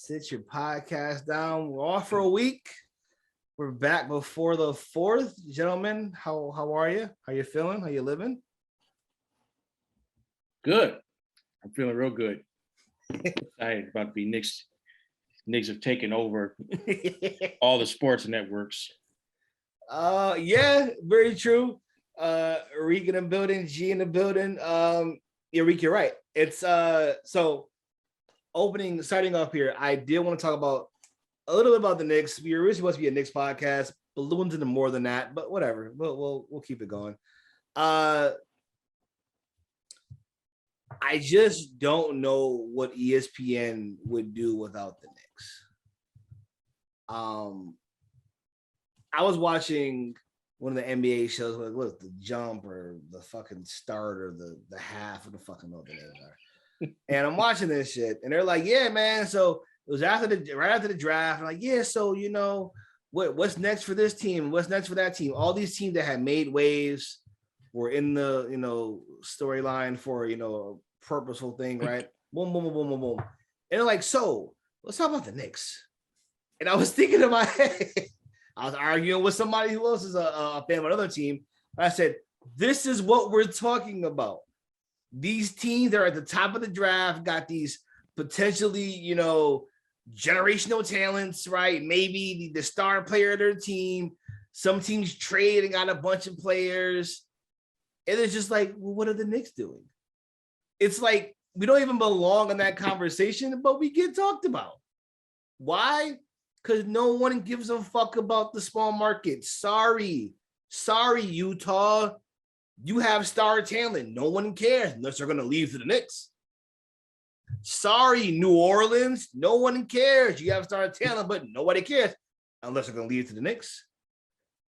Sit your podcast down. We're off for a week. We're back before the 4th. Gentlemen, how are you? How you feeling? How you living? Good. I'm feeling real good. Excited about the Knicks. Knicks have taken over all the sports networks. Yeah, very true. Reek in the building, G in the building. Yeah, Reek, you're right. It's so starting off here, I did want to talk about a little bit about the Knicks. We were originally supposed to be a Knicks podcast, balloons into more than that, but whatever. We'll keep it going. I just don't know what ESPN would do without the Knicks. I was watching one of the NBA shows, like what the Jump or the fucking Start or the Half or the fucking know what the names are. And I'm watching this shit, and they're like, "Yeah, man." So it was right after the draft. I'm like, "Yeah, so you know what's next for this team? What's next for that team?" All these teams that had made waves were in the storyline for a purposeful thing, right? Boom, boom, boom, boom, boom, boom. And they're like, "So let's talk about the Knicks." And I was thinking in my head, I was arguing with somebody who else is a fan of another team. I said, "This is what we're talking about. These teams that are at the top of the draft got these potentially, generational talents, right? Maybe the star player of their team. Some teams trade and got a bunch of players. And it's just like, well, what are the Knicks doing?" It's like we don't even belong in that conversation, but we get talked about. Why? Because no one gives a fuck about the small market. Sorry, Utah. You have star talent. No one cares unless they're going to leave to the Knicks. Sorry, New Orleans. No one cares. You have star talent, but nobody cares unless they're going to leave to the Knicks.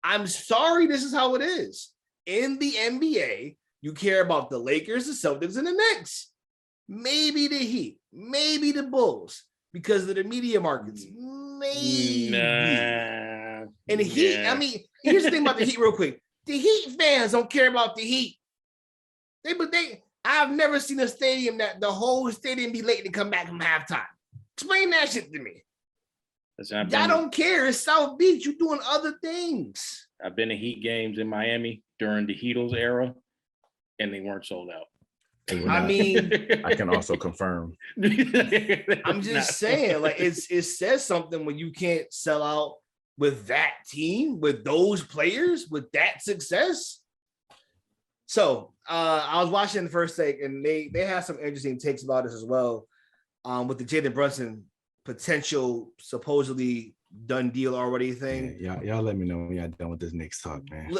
I'm sorry, this is how it is. In the NBA, you care about the Lakers, the Celtics, and the Knicks. Maybe the Heat. Maybe the Bulls because of the media markets. Maybe. Nah, and the Heat, here's the thing about the Heat real quick. The Heat fans don't care about the Heat. I've never seen a stadium that the whole stadium be late to come back from halftime. Explain that shit to me. Y'all don't care. It's South Beach. You're doing other things. I've been to Heat games in Miami during the Heatles era, and they weren't sold out. I can also confirm. I'm just saying, like it says something when you can't sell out with that team, with those players, with that success. So I was watching the first take, and they had some interesting takes about this as well. With the Jalen Brunson potential supposedly done deal already thing. Yeah, y'all let me know when y'all done with this Knicks talk, man.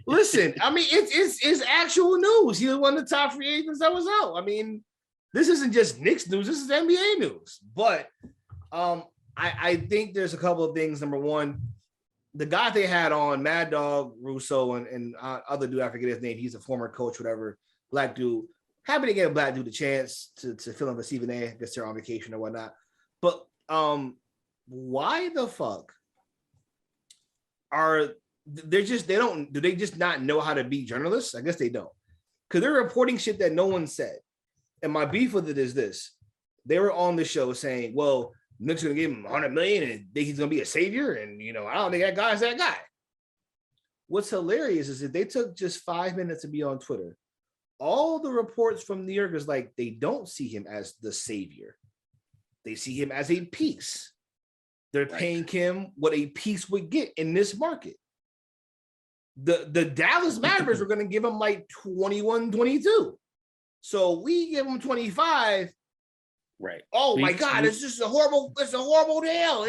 Listen, it's actual news. He was one of the top free agents that was out. This isn't just Knicks news. This is NBA news. But I think there's a couple of things. Number one, the guy they had on, Mad Dog Russo and other dude, I forget his name. He's a former coach, whatever, black dude. Happy to get a black dude a chance to fill in for Stephen A. I guess they're on vacation or whatnot. But why the fuck do they just not know how to be journalists? I guess they don't. Because they're reporting shit that no one said. And my beef with it is this. They were on the show saying, well, Knicks gonna give him $100 million and think he's gonna be a savior, and I don't think that guy's that guy. What's hilarious is that they took just 5 minutes to be on Twitter. All the reports from New York is like they don't see him as the savior. They see him as a piece. They're paying him what a piece would get in this market. The Dallas Mavericks were gonna give him like 21, 22. So we give him 25. Right. Oh my God! It's just a horrible deal.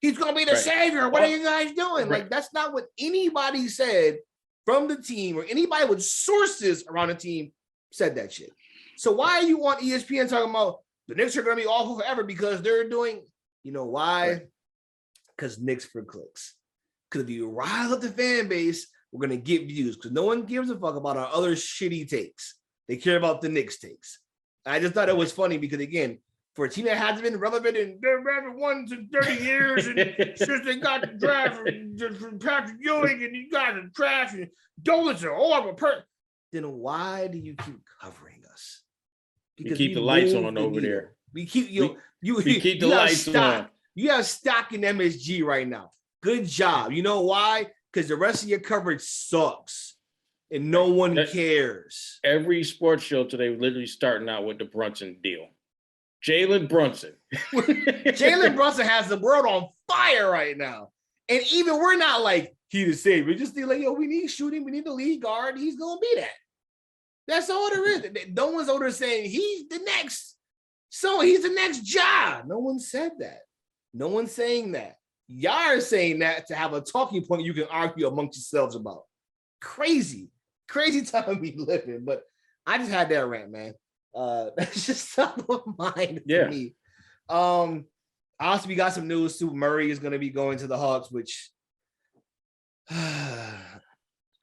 He's gonna be the savior. What are you guys doing? Right. Like that's not what anybody said from the team or anybody with sources around the team said that shit. So why are you on ESPN talking about the Knicks are gonna be awful forever because they're doing? You know why? Because Knicks for clicks. Because if you rile up the fan base, we're gonna get views. Because no one gives a fuck about our other shitty takes. They care about the Knicks takes. I just thought it was funny because, again, for a team that hasn't been relevant in their ones in 30 years, and since they got the draft from Patrick Ewing, and you guys are trash, and Dolan's a horrible person, then why do you keep covering us? Because you keep the lights on over there. We keep we keep the you have lights stock. on. You have stock in MSG right now. Good job. You know why? Because the rest of your coverage sucks, and no one cares. Every sports show today literally starting out with the Brunson deal. Jalen Brunson. Jalen Brunson has the world on fire right now. And even we're not like, he the same. We're just like, yo, we need shooting. We need the lead guard. He's going to be that. That's all there is. No one's over there saying he's the next. So he's the next Ja. No one said that. No one's saying that. Y'all are saying that to have a talking point you can argue amongst yourselves about. Crazy time we live in. But I just had that rant, man. That's just top of mind for me. Also, we got some news too. Murray is going to be going to the Hawks, which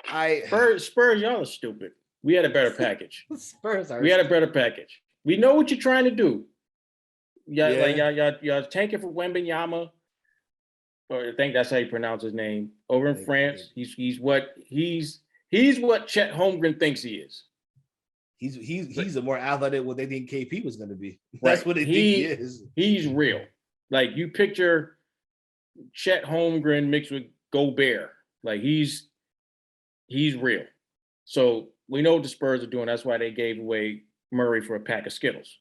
Spurs, y'all are stupid. We had a better package. We had a better package. We know what you're trying to do. Y'all tanking for Wembanyama, or I think that's how you pronounce his name. Over in France, he's what Chet Holmgren thinks he is. He's a more athletic what they think KP was going to be. That's what they think he is. He's real. Like you picture Chet Holmgren mixed with Gobert. Like he's real. So we know what the Spurs are doing. That's why they gave away Murray for a pack of Skittles.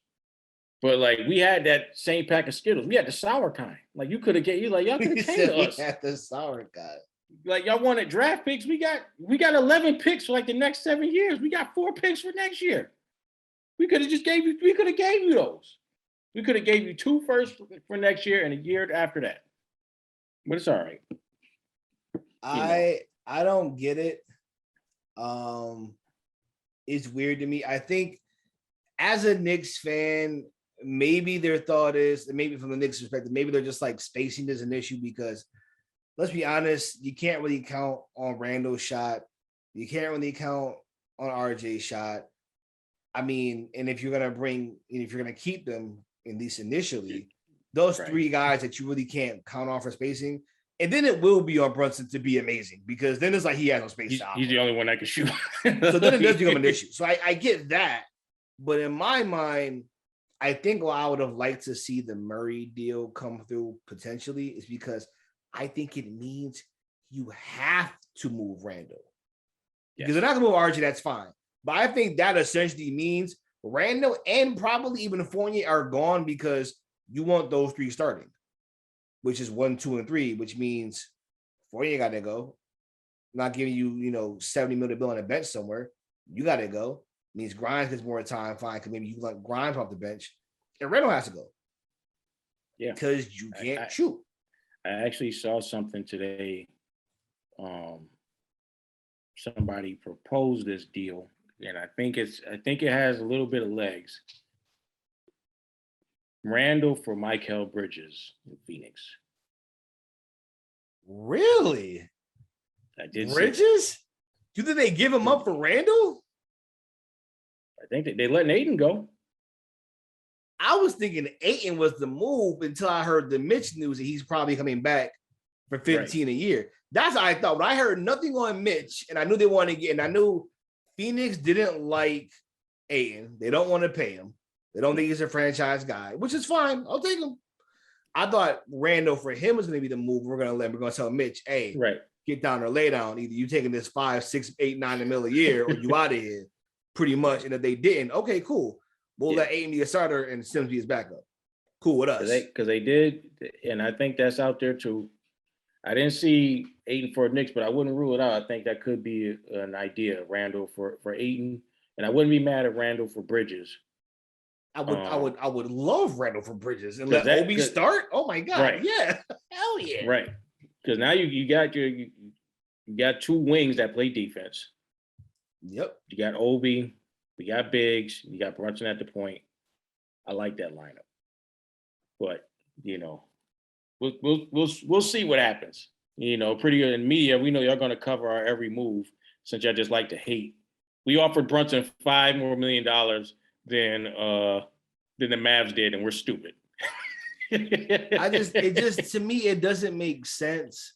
But like we had that same pack of Skittles. We had the sour kind. Like you could have y'all could have came to us. We had the sour kind. Like y'all wanted draft picks. We got 11 picks for like the next 7 years. We got 4 picks for next year. We could have gave you those. We could have gave you 2 firsts for next year and a year after that. But it's all right. I don't get it. It's weird to me. I think as a Knicks fan, maybe their thought is, maybe from the Knicks perspective, maybe they're just like spacing is an issue because let's be honest, you can't really count on Randall's shot. You can't really count on RJ's shot. I mean, and if you're gonna keep them, at least initially, those 3 guys that you really can't count on for spacing, and then it will be on Brunson to be amazing because then it's like he has no space. He's the only one that can shoot. So then it does become an issue. So I get that, but in my mind, I think what I would have liked to see the Murray deal come through potentially is because I think it means you have to move Randall. Because they're not going to move RJ, that's fine. But I think that essentially means Randall and probably even Fournier are gone because you want those 3 starting, which is 1, 2, and 3, which means Fournier got to go. Not giving you, $70 million bill on a bench somewhere. You got to go. Means Grimes gets more time, fine, because maybe you let Grimes off the bench. And Randall has to go. Yeah. Because you can't shoot. I actually saw something today. Somebody proposed this deal, and I think it has a little bit of legs. Randall for Mikal Bridges in Phoenix. Really? I did. Bridges? Do you think they give him up for Randall? I think they letting Ayton go. I was thinking Ayton was the move until I heard the Mitch news that he's probably coming back for 15 a year. That's what I thought. When I heard nothing on Mitch, and I knew they wanted to get, and I knew Phoenix didn't like Ayton. They don't want to pay him. They don't think he's a franchise guy, which is fine. I'll take him. I thought Randall for him was going to be the move. We're going to tell Mitch, hey, get down or lay down. Either you taking this 5, 6, 8, 9 mil a year, or you out of here, pretty much. And if they didn't, okay, cool. We'll let Ayton be a starter and Sims be his backup. Cool with us. Because they did, and I think that's out there too. I didn't see Ayton for Knicks, but I wouldn't rule it out. I think that could be an idea, Randall for Ayton, and I wouldn't be mad at Randall for Bridges. I would love Randall for Bridges and let Obi start. Oh my god, right. Yeah, hell yeah, right. Because now you got 2 wings that play defense. Yep, you got Obi. We got Biggs. You got Brunson at the point. I like that lineup, but we'll see what happens. Pretty good in media. We know y'all going to cover our every move since y'all just like to hate. We offered Brunson $5 more million than the Mavs did, and we're stupid. To me, it doesn't make sense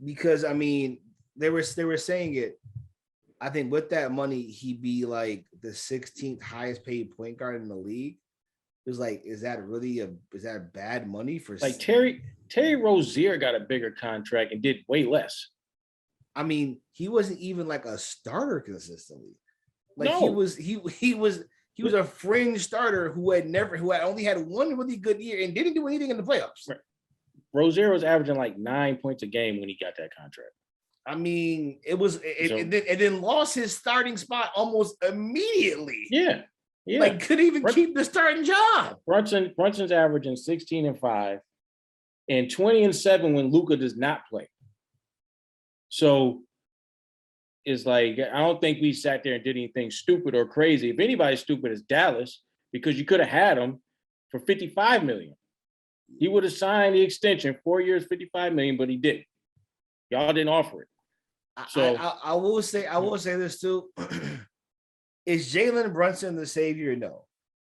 because I mean they were saying it. I think with that money, he'd be like the 16th highest paid point guard in the league. was like, is that bad money for like Terry Rozier got a bigger contract and did way less. I mean, he wasn't even like a starter consistently. Like No. he was a fringe starter who had only had one really good year and didn't do anything in the playoffs. Right. Rozier was averaging like 9 points a game when he got that contract. I mean, and then lost his starting spot almost immediately. Yeah. Like couldn't even keep the starting job. Brunson's averaging 16-5 and 20-7 when Luka does not play. So it's like, I don't think we sat there and did anything stupid or crazy. If anybody's stupid, it's Dallas, because you could have had him for $55 million. He would have signed the extension, 4 years, $55 million, but he didn't. Y'all didn't offer it. So I will say this too. Is Jalen Brunson the savior? No.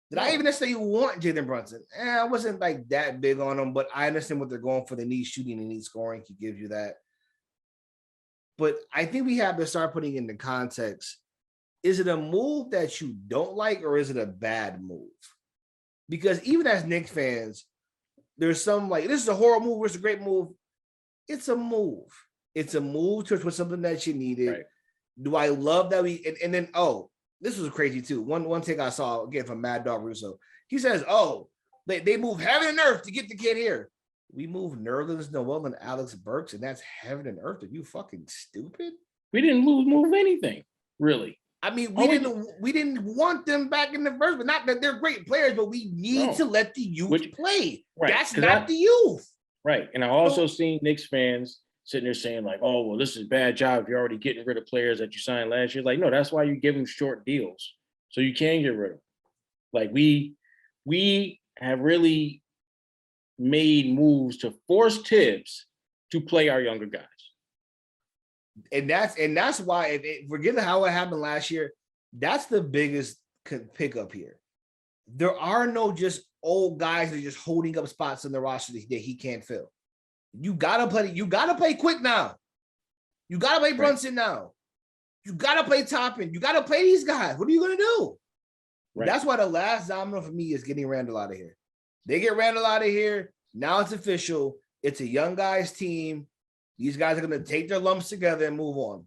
Did I even necessarily want Jalen Brunson? I wasn't like that big on him, but I understand what they're going for. They need shooting, they need scoring. He gives you that. But I think we have to start putting into context. Is it a move that you don't like, or is it a bad move? Because even as Knicks fans, there's some like, this is a horrible move, it's a great move. It's a move. It's a move towards something that you needed. Right. Do I love that and then this was crazy too. One thing I saw again from Mad Dog Russo. He says, they move heaven and earth to get the kid here. We moved Nerlens Noel and Alex Burks, and that's heaven and earth. Are you fucking stupid? We didn't move anything, really. I mean, we didn't want them back in the first, but not that they're great players, but we need to let the youth play. Right. That's not the youth. Right. And I also seen Knicks fans sitting there saying like, oh, well, this is a bad job if you're already getting rid of players that you signed last year. Like, no, that's why you give them short deals. So you can get rid of them. Like we have really made moves to force Tibbs to play our younger guys. And that's why, forget how it happened last year, that's the biggest pickup here. There are no just old guys that are just holding up spots in the roster that he can't fill. You gotta play quick now. You gotta play Brunson now. You gotta play Toppin. You gotta play these guys. What are you gonna do? Right. That's why the last domino for me is getting Randall out of here. They get Randall out of here. Now it's official. It's a young guys team. These guys are gonna take their lumps together and move on.